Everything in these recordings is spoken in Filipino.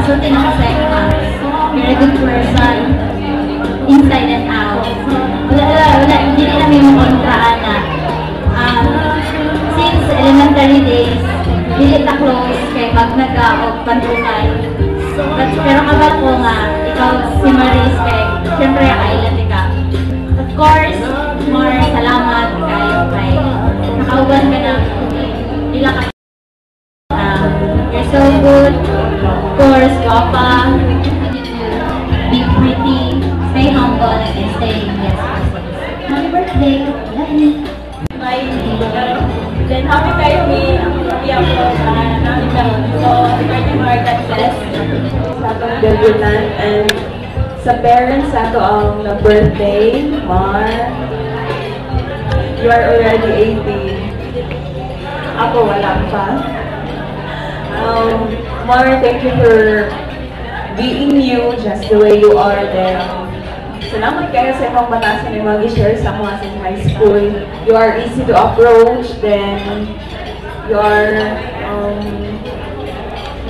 masulti na siya sa exams. You're a good person, inside and out. Wala, hindi namin makontraan na. Since elementary days, hindi ta close kay magnaga o pantukan. Pero kabal ko nga, ikaw si Maris kay, siyempre kailan ka. Of course, more salamat kayo kay nakauban ka ng ila ka. You're so good. Of course, Papa. Be pretty, stay humble, and stay yes. Happy birthday. Love you. Bye. Then happy kayo ni happy ako namin karon. So, regarding our success sa atong debutant and sa parents sa ato ang birthday, Mar. You are already 18. Ako wala pa. Mar, thank you for being you just the way you are then. Salamat kayo sa ibang batasan na mag-share sa mga sa high school. You are easy to approach, then you are,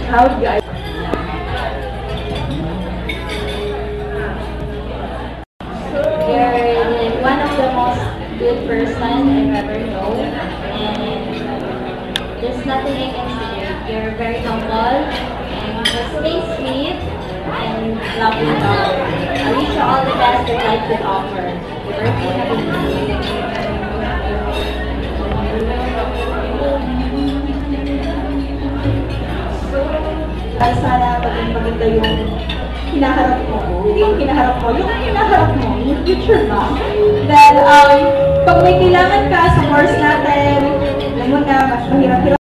how do I... You're like one of the most good person I've ever known, and there's nothing I can say. You're very humble, and just stay sweet, and love you all. I wish you all the best that life could offer. Your birthday, happy birthday. Sana maging maganda yung hinaharap mo. Hindi yung hinaharap mo, yung hinaharap mo, yung future ba? Dahil, pag may kailangan ka sa course natin, alam mo na, mas mahirap-hirap